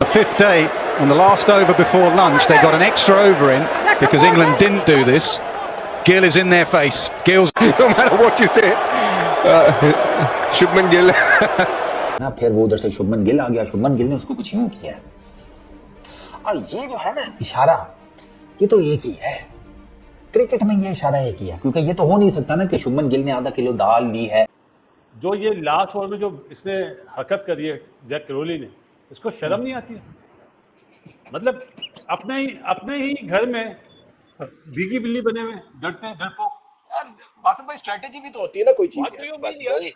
The fifth day, on the last over before lunch, they got an extra over in because England didn't do this. Gill is in their face. Gill's no matter what you say, Shubman Gill ना फिर वो उधर से शुभमन गिल आ गया। शुभमन गिल ने उसको कुछ यूं किया और ये जो है ना इशारा, ये तो एक ही है क्रिकेट में, ये इशारा एक ही है, क्योंकि ये तो हो नहीं सकता ना कि शुभमन गिल ने आधा किलो दाल ली है। जो ये लास्ट ओवर में जो इसने हरकत करी है जैक क्रोली ने, इसको शर्म नहीं आती है? मतलब अपने ही घर में भीगी बिल्ली बने हुए डरते हैं डरपोक। बासित भाई स्ट्रेटेजी भी तो होती है ना कोई चीज।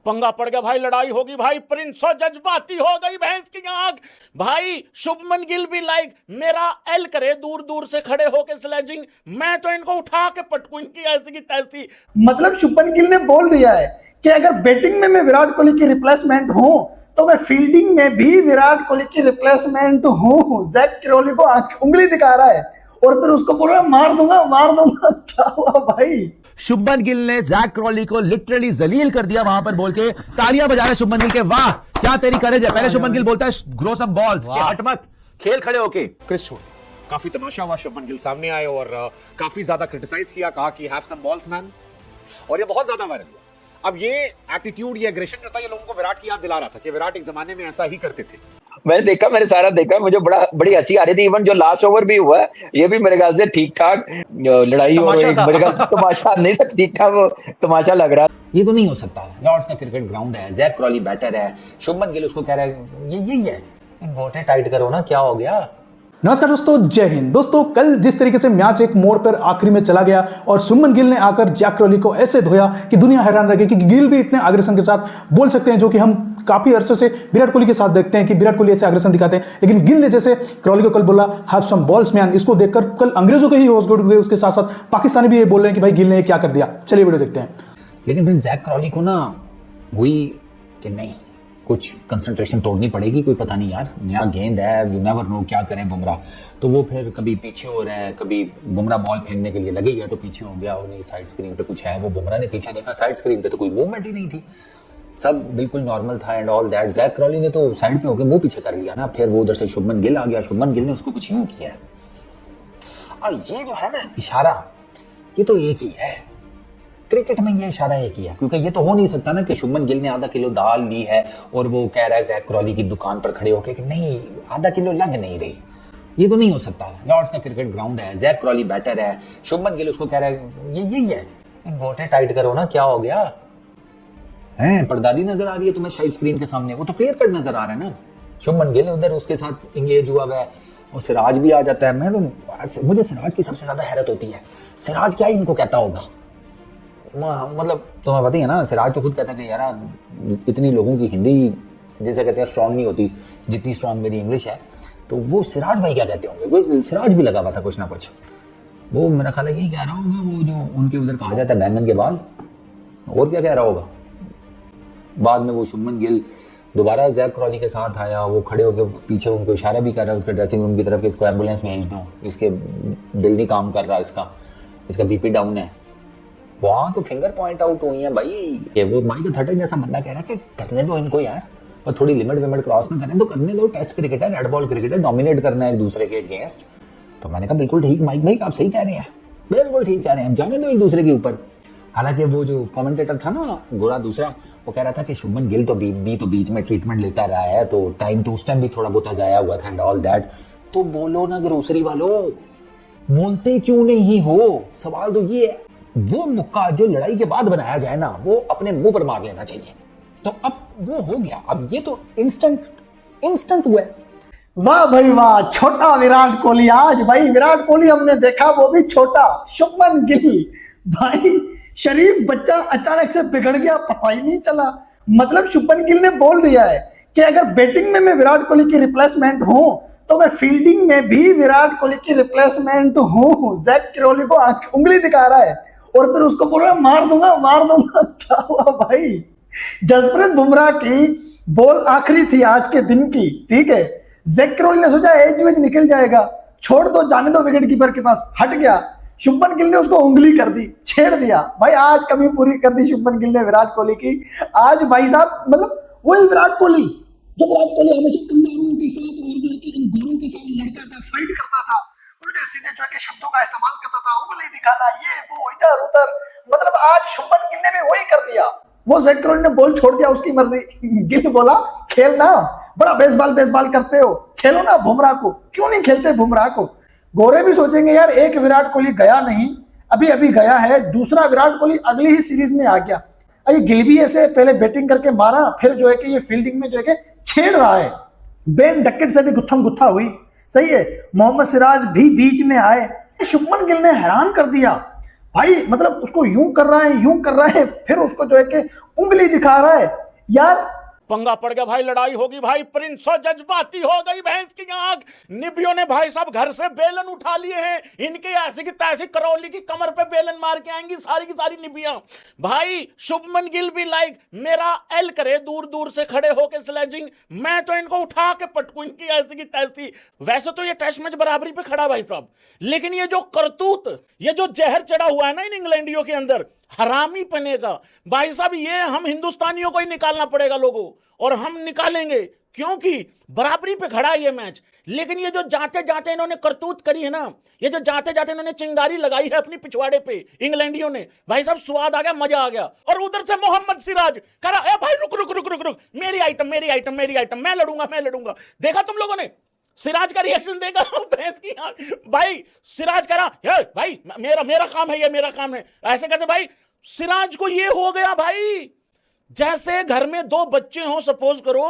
पंगा पड़ गया भाई, लड़ाई होगी भाई, प्रिंस और जज्बाती हो गई भैंस की आंख भाई। शुभमन गिल भी लाइक मेरा एल करे दूर दूर से खड़े होके स्लेजिंग, मैं तो इनको उठा के पटकू इनकी ऐसी की तैसी। मतलब शुभमन गिल ने बोल दिया है कि अगर बैटिंग में मैं विराट कोहली की रिप्लेसमेंट हूं तो मैं फील्डिंग में भी विराट कोहली की रिप्लेसमेंट हूं। जैक क्रोली को उंगली दिखा रहा है और फिर उसको बोल रहा है मार दूंगा। क्या हुआ भाई? शुभमन गिल ने जैक क्रोली को लिटरली जलील कर दिया वहां पर, बोल के तालियां बजा रहे शुभमन गिल के, वाह क्या तेरी करेज है। पहले शुभमन गिल बोलता है ग्रो सम बॉल्स, हट मत, खेल खड़े होके। क्रिस वुड काफी तमाशा हुआ, शुभमन गिल सामने आए और काफी ज्यादा क्रिटिसाइज किया, कहा कि हैव सम बॉल्स मैन, और ये बहुत ज्यादा वायरल हुआ। अब ये एटीट्यूड, ये एग्रेशन जो था, ये लोगों को विराट की याद दिला रहा था कि विराट एक जमाने में ऐसा ही करते थे। मैंने सारा देखा, मुझे बड़ी हंसी आ रही थी। इवन जो लास्ट ओवर भी हुआ ये भी मेरे ख्याल से ठीक ठाक लड़ाई हो रही, मेरे ख्याल तमाशा नहीं था, ठीक ठाक वो तमाशा लग रहा। ये तो नहीं हो सकता, लॉर्ड्स का क्रिकेट ग्राउंड है, जैक क्रोली बैटर है, शुभमन गिल उसको कह रहा है ये यही है, गोटे टाइट करो ना, क्या हो गया। नमस्कार दोस्तों, जय हिंद। दोस्तों कल जिस तरीके से मैच एक मोड़ पर आखिरी में चला गया और शुभमन गिल ने आकर जैक क्रोली को ऐसे धोया कि दुनिया हैरान रह गई कि गिल भी इतने अग्रेशन के साथ बोल सकते हैं, जो कि हम काफी अरसे से विराट कोहली के साथ देखते हैं कि विराट कोहली ऐसे अग्रेशन दिखाते हैं। लेकिन गिल ने जैसे क्रोली को कल बोला हैव सम बॉल्स मैन, इसको देखकर कल अंग्रेजों के ही होश उड़ गए, उसके साथ साथ पाकिस्तानी भी ये बोल रहे हैं कि भाई गिल ने क्या कर दिया। चलिए वीडियो देखते हैं। लेकिन फिर जैक क्रोली को ना हुई कि नहीं, कुछ कंसंट्रेशन तोड़नी पड़ेगी, कोई पता नहीं यार, नया गेंद है, यू नेवर नो क्या करें बुमराह। तो वो फिर कभी पीछे हो रहा है, कभी बुमराह बॉल फेंकने के लिए लगे गया तो पीछे हो गया, और नहीं साइड स्क्रीन पे कुछ है, वो बुमराह ने पीछे देखा, साइड स्क्रीन पे तो कोई मूवमेंट ही नहीं थी, सब बिल्कुल नॉर्मल था and all that. Zak Crawley ने तो साइड पे होकर मुंह पीछे कर लिया ना। फिर वो उधर से शुभमन गिल आ गया। शुभमन गिल ने उसको कुछ यूं किया और ये जो है ना इशारा, ये तो एक ही है क्रिकेट में, ये इशारा एक ही है, क्योंकि ये तो हो नहीं सकता ना कि शुभमन गिल ने आधा किलो दाल ली है और वो कह रहा है जैक क्रोली की दुकान पर खड़े होकर कि नहीं आधा किलो लग नहीं रही। ये तो नहीं हो सकता, लॉर्ड्स का क्रिकेट ग्राउंड है, जैक क्रोली बैटर है, शुभमन गिल उसको कह रहा है ये यही है, गोटे टाइट करो ना, क्या हो गया है। परदादी नजर आ रही है तुम्हें साइड स्क्रीन के सामने, वो तो क्लियर कट नजर आ रहा है ना। शुभमन गिल उधर उसके साथ इंगेज हुआ है और सिराज भी आ जाता है। मैं तो मुझे सिराज की सबसे ज्यादा हैरत होती है, सिराज क्या इनको कहता होगा। मतलब तुम्हें पता ही है ना, सिराज तो खुद कहता है कि यार इतनी लोगों की हिंदी जैसे कहते हैं स्ट्रांग नहीं होती जितनी स्ट्रांग मेरी इंग्लिश है। तो वो सिराज भाई क्या कहते होंगे, कोई सिराज भी लगा हुआ था कुछ ना कुछ, वो मेरा ख्याल है यही कह रहा होगा, वो जो उनके उधर कहा जाता है बैंगन के बाल, और क्या कह रहा होगा। बाद में वो शुभमन गिल दोबारा जैक क्रोली के साथ आया, वो खड़े होकर पीछे उनको इशारा भी कर रहा है उसके ड्रेसिंग रूम की तरफ कि इसको एम्बुलेंस भेज दो, इसके दिल नहीं काम कर रहा, इसका बीपी डाउन है। वहां तो फिंगर पॉइंट आउट हुई है भाई। ये वो माइकल थर्टन जैसा बंदा कह रहा है कि करने दो इनको यार, पर थोड़ी लिमिट विमिट क्रॉस ना करें तो करने दो, टेस्ट क्रिकेट है, रेड बॉल क्रिकेट है, डोमिनेट करना है एक दूसरे के अगेंस्ट। तो मैंने कहा बिल्कुल ठीक माइक भाई, आप सही कह रहे हैं, बिल्कुल ठीक कह रहे हैं, जाने दो एक दूसरे के ऊपर। हालांकि वो जो कमेंटेटर था ना गोरा दूसरा, वो कह रहा था कि शुभमन गिल तो बीच में ट्रीटमेंट लेता रहा है, तो टाइम तो उस टाइम भी थोड़ा बहुत जाया हुआ था एंड ऑल दैट। तो बोलो ना ग्रोसरी वालों, बोलते क्यों नहीं हो। सवाल तो ये है, वो मुक्का जो लड़ाई के बाद बनाया जाए ना, वो अपने मुंह पर मार लेना चाहिए। तो अब वो हो गया, अब ये तो इंस्टेंट हुआ है। वाह भाई वाह, छोटा विराट कोहली आज। भाई विराट कोहली हमने देखा, वो भी छोटा। शुभमन गिल भाई शरीफ बच्चा अचानक से बिगड़ गया, पता ही नहीं चला। मतलब शुभमन गिल ने बोल दिया है कि अगर बैटिंग में मैं विराट कोहली की रिप्लेसमेंट हूं तो मैं फील्डिंग में भी विराट कोहली की रिप्लेसमेंट हूं। जैक क्रोली को उंगली दिखा रहा है और फिर उसको बोल रहा है मार दूंगा। क्या हुआ भाई? जसप्रीत बुमराह की बॉल आखिरी थी आज के दिन की, ठीक है। जैक क्रोली ने सोचा एज वेज निकल जाएगा, छोड़ दो, जाने दो विकेट कीपर के पास, हट गया। शुभमन गिल ने उसको उंगली कर दी, छेड़ दिया। भाई आज कमी पूरी कर दी शुभमन गिल ने विराट कोहली की। आज भाई साहब मतलब वही विराट कोहली जो वो जैक क्रॉली ने बॉल छोड़ दिया, उसकी मर्जी। गिल बोला खेल ना, बड़ा बेसबॉल करते हो, खेलो ना बुमराह को, क्यों नहीं खेलते बुमराह को। गोरे भी सोचेंगे यार एक विराट कोहली गया नहीं, अभी अभी गया है, दूसरा विराट कोहली अगली ही सीरीज में आ गया। अरे गिल भी ऐसे पहले बैटिंग करके मारा, फिर जो है कि ये फील्डिंग में जो है कि छेड़ रहा है। बेन डकेट से भी गुत्थम गुत्था हुई, सही है। मोहम्मद सिराज भी बीच में आए, शुभमन गिल ने हैरान कर दिया भाई, मतलब उसको यूं कर रहा है, फिर उसको जो है कि उंगली दिखा रहा है। यार पंगा पड़ गया भाई, लड़ाई होगी भाई, प्रिंसो जज्बाती हो गई भैंस की आंख। निबियों ने भाई साहब घर से बेलन उठा लिए हैं, इनके ऐसे की तैसे करौली की कमर पे बेलन मार के आएंगी सारी की सारी निबियां। भाई शुभमन गिल भी लाइक मेरा एल करे दूर दूर से खड़े होके स्लेजिंग, मैं तो इनको उठा के पटकू इनकी ऐसी की तैसी। वैसे तो ये टेस्ट मैच बराबरी पे खड़ा भाई साहब, लेकिन ये जो करतूत, ये जो जहर चढ़ा हुआ है ना इन इंग्लैंडियों के अंदर, हरामी पने का भाई साहब, ये हम हिंदुस्तानियों को ही निकालना पड़ेगा लोगों, और हम निकालेंगे क्योंकि बराबरी पे खड़ा है ये मैच। लेकिन ये जो जाते जाते इन्होंने करतूत करी है ना, ये जो जाते जाते इन्होंने चिंगारी लगाई है अपनी पिछवाड़े पे इंग्लैंडियों ने, भाई साहब स्वाद आ गया, मजा आ गया। और उधर से मोहम्मद सिराज करा, ए भाई रुक रुक रुक रुक रुक, मेरी आइटम, मैं लड़ूंगा। देखा तुम लोगों ने सिराज का रिएक्शन देखा? भैंस की भाई सिराज करा, भाई मेरा काम है, ये मेरा काम है, ऐसे कैसे भाई। सिराज को ये हो गया भाई जैसे घर में दो बच्चे हो सपोज करो,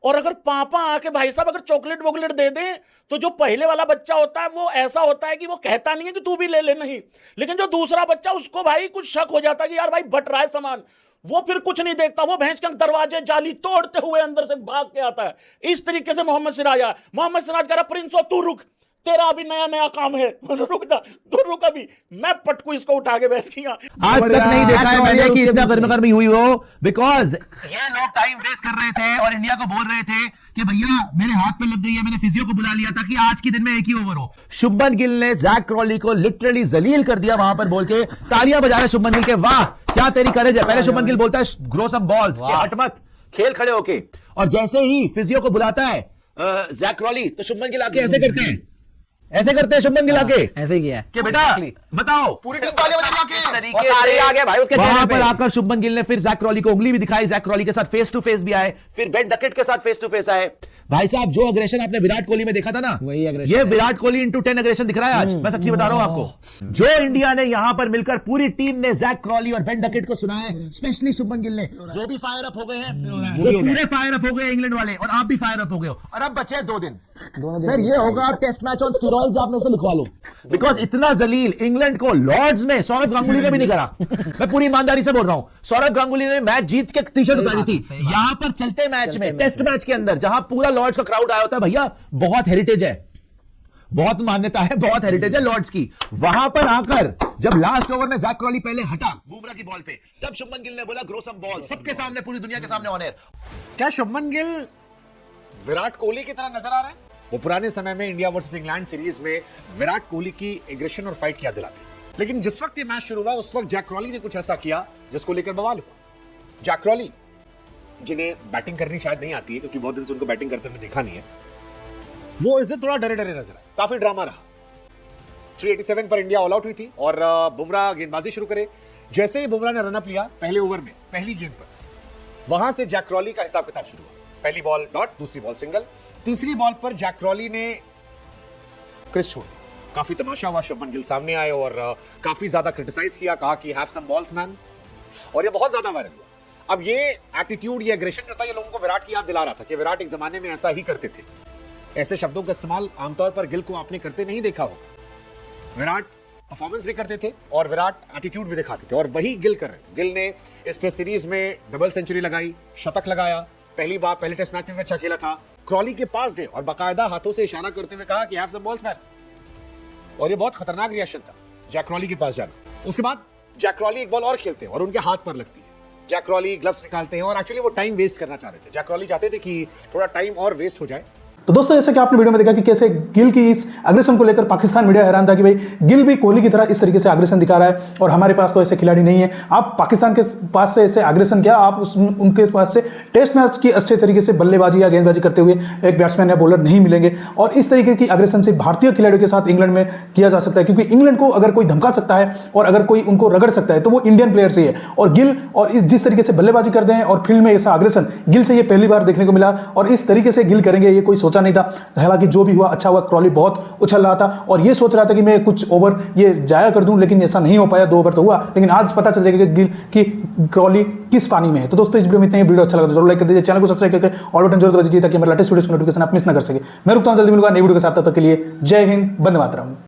और अगर पापा आके भाई साहब अगर चॉकलेट वॉकलेट दे दे, तो जो पहले वाला बच्चा होता है वो ऐसा होता है कि वो कहता नहीं है कि तू भी ले नहीं, लेकिन जो दूसरा बच्चा उसको भाई कुछ शक हो जाता है कि यार भाई बट रहा है सामान, वो फिर कुछ नहीं देखता, वो भैंस के दरवाजे जाली तोड़ते हुए अंदर से भाग के आता है। इस तरीके से मोहम्मद सिराज आया। मोहम्मद सिराज कह रहा प्रिंसो तू रुक, तेरा अभी नया काम है, रुक जा, तू रुक, अभी मैं पटकू इसको उठा के भैंस की। आज तक नहीं देखा है मैंने कि इतना गर्मी हुई हो, बिकॉज ये लोग टाइम वेस्ट कर रहे थे और इंडिया को बोल रहे थे कि भैया मेरे हाथ पे लग गई है, मैंने फिजियो को बुला लिया था कि आज के दिन में एक ही ओवर हो। शुभमन गिल ने जैक क्रॉली को लिटरली जलील कर दिया वहां पर, बोल के तालियां बजा रहे शुभमन गिल के, वाह क्या तेरी करेज है। पहले शुभमन गिल बोलता है ग्रो सम बॉल्स, हट मत, खेल खड़े होके, और जैसे ही फिजियो को बुलाता है जैक क्रॉली, तो शुभमन गिल आके ऐसे करते हैं, शुभमन गिल आके ऐसे किया कि बेटा बताओ, पूरी टीम तालियां बजा के आ गया भाई उसके वहां पर आकर शुभमन गिल ने फिर जैक क्रॉली को उंगली भी दिखाई, जैक क्रॉली के साथ फेस टू फेस भी आए, फिर बेन डकेट के साथ फेस टू फेस आए। भाई साहब जो अग्रेशन आपने विराट कोहली में देखा था ना, वही अग्रेशन, ये विराट कोहली इंटू 10 अग्रेशन दिख रहा है आज, मैं सच्ची बता रहा हूं आपको। जो इंडिया ने यहां पर मिलकर पूरी टीम ने जैक क्रॉली और बेन डकेट को सुना है, स्पेशली शुभमन गिल ने, वो भी फायर अप हो गए हैं, वो पूरे फायर अप हो गए इंग्लैंड वाले, और आप भी फायर अप हो गए हो, और अब बचे 2 दिन। सर ये होगा टेस्ट मैच ऑन स्टेरॉइड्स, आप में से लिखवा लो, बिकॉज इतना जलील इंग्लैंड को लॉर्ड्स में सौरभ गांगुली ने भी नहीं करा। मैं पूरी ईमानदारी से बोल रहा हूं, सौरभ गांगुली ने मैच जीत के टी-शर्ट उतारी थी, यहां पर चलते मैच में, टेस्ट मैच के अंदर जहां पूरा लॉर्ड्स का क्राउड आया होता है, भैया बहुत हेरिटेज है, बहुत मान्यता है, बहुत हेरिटेज है लॉर्ड्स की। वहां पर आकर जब लास्ट ओवर में जैक क्रॉली पहले हटा बुमराह की बॉल पे, तब शुभमन गिल ने बोला ग्रो सम बॉल, सबके सामने, पूरी दुनिया के सामने ऑन एयर। क्या शुभमन गिल विराट कोहली की तरह नजर आ रहा है? वो पुराने समय में इंडिया वर्सेस इंग्लैंड सीरीज में विराट कोहली की एग्रेशन और फाइट की याद दिलाते, लेकिन जिस वक्त ये मैच शुरू हुआ उस वक्त जैक क्रॉली ने कुछ ऐसा किया जिसको लेकर बवाल हुआ। जैक क्रॉली जिन्हें बैटिंग करनी शायद नहीं आती है, क्योंकि बहुत दिन से उनको बैटिंग करते हुए देखा नहीं है, वो इस दिन थोड़ा डरे डरे नजर आए, काफी ड्रामा रहा। 387 पर इंडिया ऑल आउट हुई थी और बुमराह गेंदबाजी शुरू करे। जैसे ही बुमराह ने रनअप लिया पहले ओवर में पहली गेंद पर, वहां से जैक क्रॉली का हिसाब किताब शुरू हुआ। पहली बॉल डॉट, दूसरी बॉल सिंगल, तीसरी बॉल पर जैक क्रॉली ने क्रिस छोड़ दिया। काफी तमाशा हुआ, शुभमन गिल सामने आए और काफी ज्यादा क्रिटिसाइज किया, कहा कि हैव सम बॉल्स मैन, और ये बहुत ज्यादा वायरल हुआ। अब ये एटीट्यूड, ये एग्रेशन जो था, ये लोगों को विराट की याद दिला रहा था कि विराट एक जमाने में ऐसा ही करते थे। ऐसे शब्दों का इस्तेमाल आमतौर पर गिल को आपने करते नहीं देखा होगा। विराट परफॉर्मेंस भी करते थे और विराट एटीट्यूड भी दिखाते थे, और वही गिल कर रहे। गिल ने इस टेस्ट सीरीज में डबल सेंचुरी लगाई, शतक लगाया, पहली बार पहले टेस्ट मैच में अच्छा खेला था। क्रॉली के पास गए और बाकायदा हाथों से इशारा करते हुए कहा कि हैव सम बॉल्स मैन, और ये बहुत खतरनाक रिएक्शन था जैक क्रॉली के पास जाना। उसके बाद जैक क्रॉली एक बॉल और खेलते हैं और उनके हाथ पर लगती है। जैक क्रॉली ग्लव्स निकालते हैं और एक्चुअली वो टाइम वेस्ट करना चाह रहे थे। जैक क्रॉली चाहते थे कि थोड़ा टाइम और वेस्ट हो जाए, तो दोस्तों जैसे कि आपने वीडियो में देखा कि कैसे गिल की इस एग्रेशन को लेकर पाकिस्तान मीडिया हैरान था कि भाई गिल भी कोहली की तरह इस तरीके से एग्रेशन दिखा रहा है और हमारे पास तो ऐसे खिलाड़ी नहीं है। आप पाकिस्तान के पास से ऐसे एग्रेशन क्या, आप उनके पास से टेस्ट मैच की अच्छे तरीके से बल्लेबाजी या गेंदबाजी करते हुए एक बैट्समैन या बॉलर नहीं मिलेंगे। और इस तरीके की एग्रेशन से भारतीय खिलाड़ियों के साथ इंग्लैंड में किया जा सकता है, क्योंकि इंग्लैंड को अगर कोई धमका सकता है और अगर कोई उनको रगड़ सकता है तो वो इंडियन प्लेयर से ही है। और गिल और जिस तरीके से बल्लेबाजी करते हैं और फील्ड में ऐसा एग्रेशन गिल से ये पहली बार देखने को मिला, और इस तरीके से गिल करेंगे ये कोई सोचा नहीं था। हालांकि जो भी हुआ अच्छा हुआ, क्रॉली बहुत उछल रहा था और ये सोच रहा था कि मैं कुछ ओवर ये जाया कर दूं, लेकिन ऐसा नहीं हो पाया, 2 ओवर तो हुआ, लेकिन आज पता चल जाएगा कि गिल की क्रॉली किस पानी में है। तो दोस्तों इस वीडियो में इतना ही। वीडियो अच्छा लगा तो जरूर लाइक कर दीजिए, चैनल को सब्सक्राइब करके ऑल बटन जरूर दबा दीजिए ताकि मेरे लेटेस्ट वीडियो की नोटिफिकेशन आप मिस ना कर सके। मैं रुकता हूं जल्दी मिलूंगा नई वीडियो के साथ, तब तक के लिए जय हिंद, वंदे मातरम।